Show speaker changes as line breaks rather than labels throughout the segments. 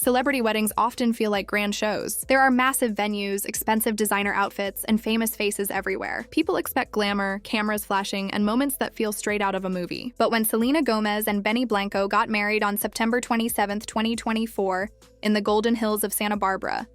Celebrity weddings often feel like grand shows. There are massive venues, expensive designer outfits, and famous faces everywhere. People expect glamour, cameras flashing, and moments that feel straight out of a movie. But when Selena Gomez and Benny Blanco got married on September 27, 2024, in the Golden Hills of Santa Barbara,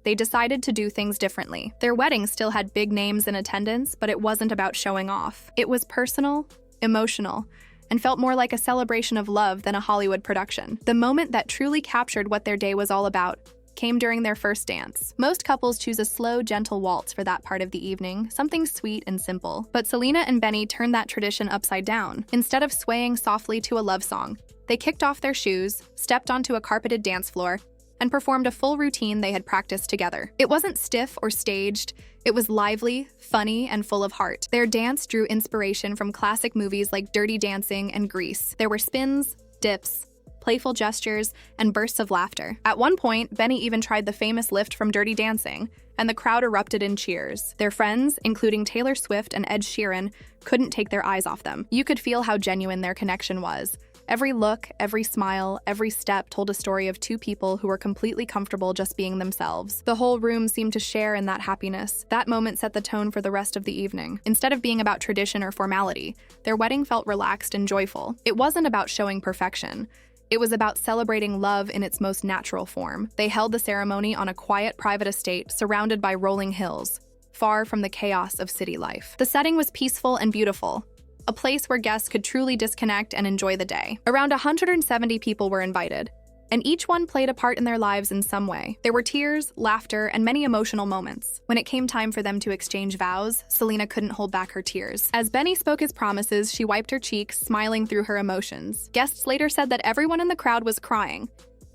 they decided to do things differently. Their wedding still had big names in attendance, but it wasn't about showing off. It was personal, emotional, and felt more like a celebration of love than a Hollywood production. The moment that truly captured what their day was all about came during their first dance. Most couples choose a slow, gentle waltz for that part of the evening, something sweet and simple. But Selena and Benny turned that tradition upside down. Instead of swaying softly to a love song, they kicked off their shoes, stepped onto a carpeted dance floor, and performed a full routine they had practiced together. It wasn't stiff or staged. It was lively, funny, and full of heart. Their dance drew inspiration from classic movies like Dirty Dancing and Grease. There were spins, dips, playful gestures, and bursts of laughter. At one point, Benny even tried the famous lift from Dirty Dancing, and the crowd erupted in cheers. Their friends, including Taylor Swift and Ed Sheeran, couldn't take their eyes off them. You could feel how genuine their connection was. Every look, every smile, every step told a story of two people who were completely comfortable just being themselves. The whole room seemed to share in that happiness. That moment set the tone for the rest of the evening. Instead of being about tradition or formality, their wedding felt relaxed and joyful. It wasn't about showing perfection. It was about celebrating love in its most natural form. They held the ceremony on a quiet, private estate surrounded by rolling hills, far from the chaos of city life. The setting was peaceful and beautiful, a place where guests could truly disconnect and enjoy the day. Around 170 people were invited, and each one played a part in their lives in some way. There were tears, laughter, and many emotional moments. When it came time for them to exchange vows, Selena couldn't hold back her tears. As Benny spoke his promises, she wiped her cheeks, smiling through her emotions. Guests later said that everyone in the crowd was crying.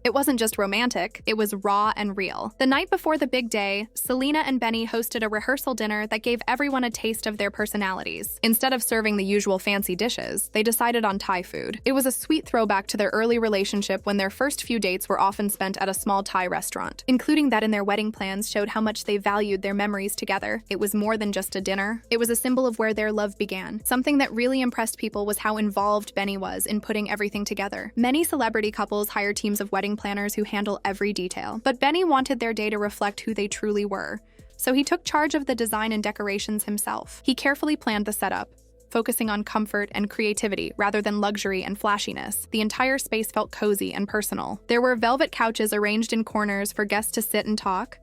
It wasn't just romantic, it was raw and real. The night before the big day, Selena and Benny hosted a rehearsal dinner that gave everyone a taste of their personalities. Instead of serving the usual fancy dishes, they decided on Thai food. It was a sweet throwback to their early relationship when their first few dates were often spent at a small Thai restaurant. Including that in their wedding plans showed how much they valued their memories together. It was more than just a dinner. It was a symbol of where their love began. Something that really impressed people was how involved Benny was in putting everything together. Many celebrity couples hire teams of wedding planners who handle every detail. But Benny wanted their day to reflect who they truly were, so he took charge of the design and decorations himself. He carefully planned the setup, focusing on comfort and creativity rather than luxury and flashiness. The entire space felt cozy and personal. There were velvet couches arranged in corners for guests to sit and talk,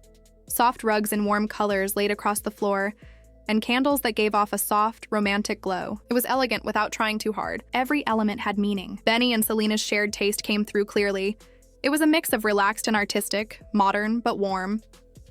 soft rugs in warm colors laid across the floor, and candles that gave off a soft, romantic glow. It was elegant without trying too hard. Every element had meaning. Benny and Selena's shared taste came through clearly. It was a mix of relaxed and artistic, modern but warm.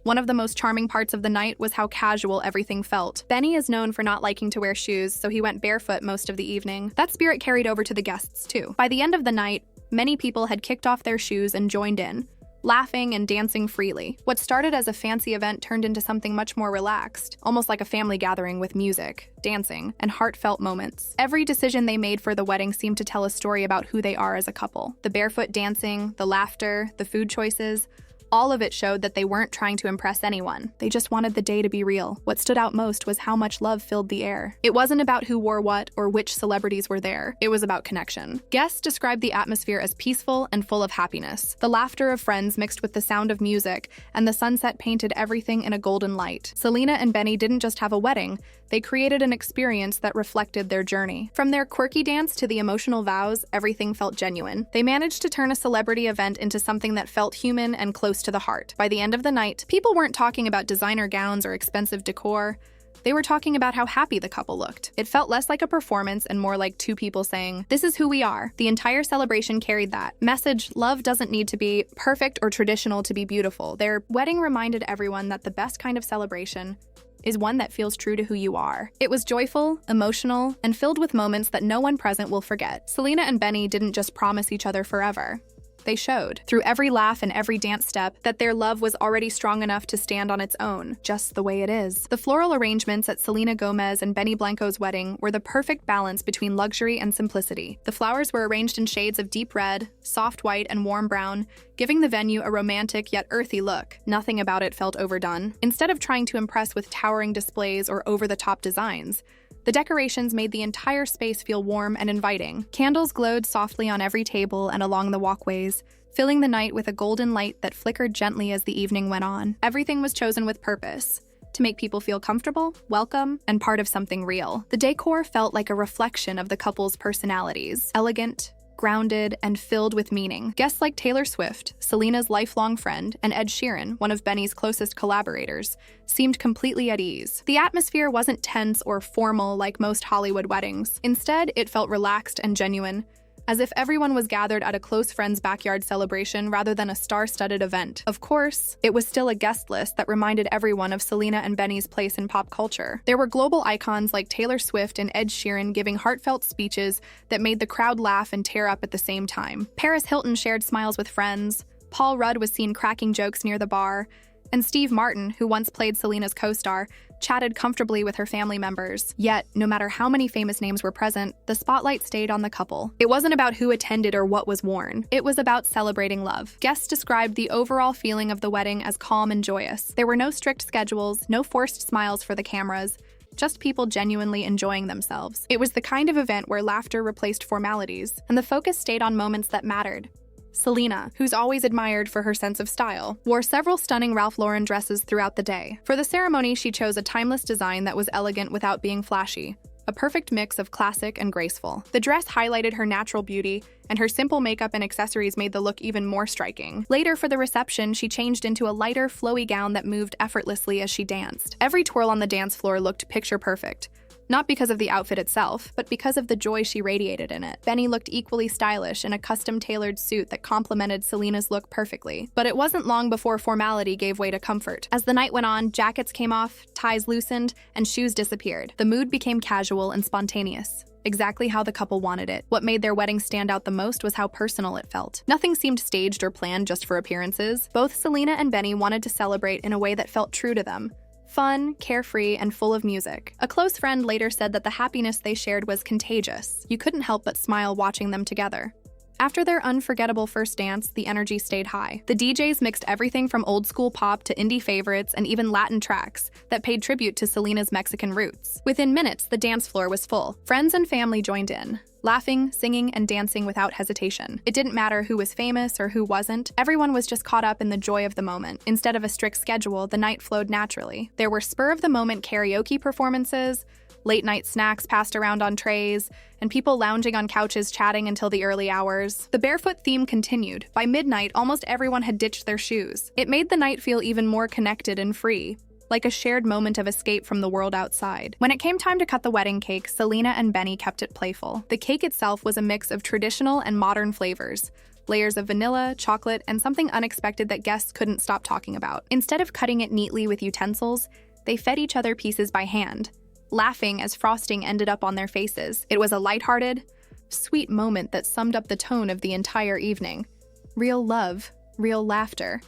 One of the most charming parts of the night was how casual everything felt. Benny is known for not liking to wear shoes, so he went barefoot most of the evening. That spirit carried over to the guests, too. By the end of the night, many people had kicked off their shoes and joined in, laughing and dancing freely. What started as a fancy event turned into something much more relaxed, almost like a family gathering with music, dancing, and heartfelt moments. Every decision they made for the wedding seemed to tell a story about who they are as a couple. The barefoot dancing, the laughter, the food choices, all of it showed that they weren't trying to impress anyone. They just wanted the day to be real. What stood out most was how much love filled the air. It wasn't about who wore what or which celebrities were there. It was about connection. Guests described the atmosphere as peaceful and full of happiness. The laughter of friends mixed with the sound of music, and the sunset painted everything in a golden light. Selena and Benny didn't just have a wedding, they created an experience that reflected their journey. From their quirky dance to the emotional vows, everything felt genuine. They managed to turn a celebrity event into something that felt human and close to the heart. By the end of the night, people weren't talking about designer gowns or expensive decor. They were talking about how happy the couple looked. It felt less like a performance and more like two people saying, "This is who we are." The entire celebration carried that message. Love doesn't need to be perfect or traditional to be beautiful. Their wedding reminded everyone that the best kind of celebration is one that feels true to who you are. It was joyful, emotional, and filled with moments that no one present will forget. Selena and Benny didn't just promise each other forever. They showed, through every laugh and every dance step, that their love was already strong enough to stand on its own, just the way it is. The floral arrangements at Selena Gomez and Benny Blanco's wedding were the perfect balance between luxury and simplicity. The flowers were arranged in shades of deep red, soft white, and warm brown, giving the venue a romantic yet earthy look. Nothing about it felt overdone. Instead of trying to impress with towering displays or over-the-top designs, the decorations made the entire space feel warm and inviting. Candles glowed softly on every table and along the walkways, filling the night with a golden light that flickered gently as the evening went on. Everything was chosen with purpose, to make people feel comfortable, welcome, and part of something real. The decor felt like a reflection of the couple's personalities, elegant, grounded, and filled with meaning. Guests like Taylor Swift, Selena's lifelong friend, and Ed Sheeran, one of Benny's closest collaborators, seemed completely at ease. The atmosphere wasn't tense or formal like most Hollywood weddings. Instead, it felt relaxed and genuine, as if everyone was gathered at a close friend's backyard celebration rather than a star-studded event. Of course, it was still a guest list that reminded everyone of Selena and Benny's place in pop culture. There were global icons like Taylor Swift and Ed Sheeran giving heartfelt speeches that made the crowd laugh and tear up at the same time. Paris Hilton shared smiles with friends, Paul Rudd was seen cracking jokes near the bar, and Steve Martin, who once played Selena's co-star, chatted comfortably with her family members. Yet, no matter how many famous names were present, the spotlight stayed on the couple. It wasn't about who attended or what was worn. It was about celebrating love. Guests described the overall feeling of the wedding as calm and joyous. There were no strict schedules, no forced smiles for the cameras, just people genuinely enjoying themselves. It was the kind of event where laughter replaced formalities, and the focus stayed on moments that mattered. Selena, who's always admired for her sense of style, wore several stunning Ralph Lauren dresses throughout the day. For the ceremony, she chose a timeless design that was elegant without being flashy, a perfect mix of classic and graceful. The dress highlighted her natural beauty, and her simple makeup and accessories made the look even more striking. Later, for the reception, she changed into a lighter, flowy gown that moved effortlessly as she danced. Every twirl on the dance floor looked picture perfect. Not because of the outfit itself, but because of the joy she radiated in it. Benny looked equally stylish in a custom-tailored suit that complemented Selena's look perfectly. But it wasn't long before formality gave way to comfort. As the night went on, jackets came off, ties loosened, and shoes disappeared. The mood became casual and spontaneous, exactly how the couple wanted it. What made their wedding stand out the most was how personal it felt. Nothing seemed staged or planned just for appearances. Both Selena and Benny wanted to celebrate in a way that felt true to them. Fun, carefree, and full of music. A close friend later said that the happiness they shared was contagious. You couldn't help but smile watching them together. After their unforgettable first dance, the energy stayed high. The DJs mixed everything from old-school pop to indie favorites and even Latin tracks that paid tribute to Selena's Mexican roots. Within minutes, the dance floor was full. Friends and family joined in, laughing, singing, and dancing without hesitation. It didn't matter who was famous or who wasn't. Everyone was just caught up in the joy of the moment. Instead of a strict schedule, the night flowed naturally. There were spur-of-the-moment karaoke performances, late-night snacks passed around on trays, and people lounging on couches chatting until the early hours. The barefoot theme continued. By midnight, almost everyone had ditched their shoes. It made the night feel even more connected and free, like a shared moment of escape from the world outside. When it came time to cut the wedding cake, Selena and Benny kept it playful. The cake itself was a mix of traditional and modern flavors, layers of vanilla, chocolate, and something unexpected that guests couldn't stop talking about. Instead of cutting it neatly with utensils, they fed each other pieces by hand, laughing as frosting ended up on their faces. It was a lighthearted, sweet moment that summed up the tone of the entire evening. Real love, real laughter.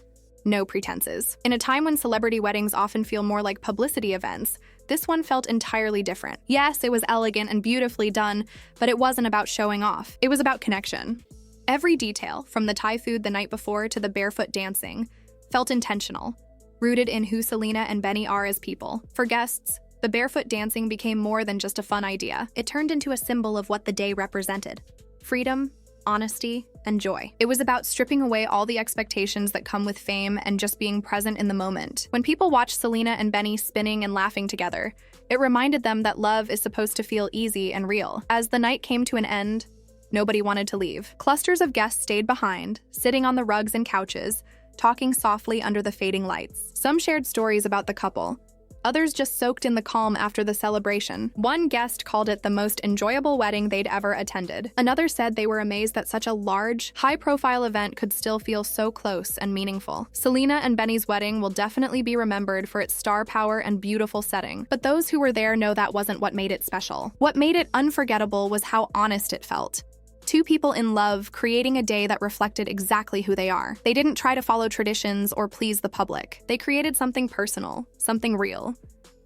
No pretenses. In a time when celebrity weddings often feel more like publicity events, this one felt entirely different. Yes, it was elegant and beautifully done, but it wasn't about showing off. It was about connection. Every detail, from the Thai food the night before to the barefoot dancing, felt intentional, rooted in who Selena and Benny are as people. For guests, the barefoot dancing became more than just a fun idea. It turned into a symbol of what the day represented: freedom, honesty, and joy. It was about stripping away all the expectations that come with fame and just being present in the moment. When people watched Selena and Benny spinning and laughing together, it reminded them that love is supposed to feel easy and real. As the night came to an end, nobody wanted to leave. Clusters of guests stayed behind, sitting on the rugs and couches, talking softly under the fading lights. Some shared stories about the couple. Others just soaked in the calm after the celebration. One guest called it the most enjoyable wedding they'd ever attended. Another said they were amazed that such a large, high-profile event could still feel so close and meaningful. Selena and Benny's wedding will definitely be remembered for its star power and beautiful setting, but those who were there know that wasn't what made it special. What made it unforgettable was how honest it felt. Two people in love creating a day that reflected exactly who they are. They didn't try to follow traditions or please the public. They created something personal, something real.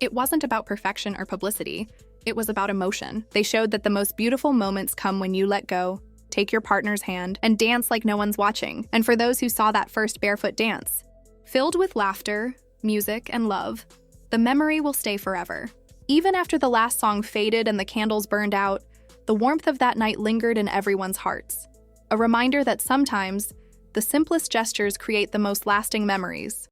It wasn't about perfection or publicity. It was about emotion. They showed that the most beautiful moments come when you let go, take your partner's hand, and dance like no one's watching. And for those who saw that first barefoot dance, filled with laughter, music, and love, the memory will stay forever. Even after the last song faded and the candles burned out, the warmth of that night lingered in everyone's hearts. A reminder that sometimes, The simplest gestures create the most lasting memories.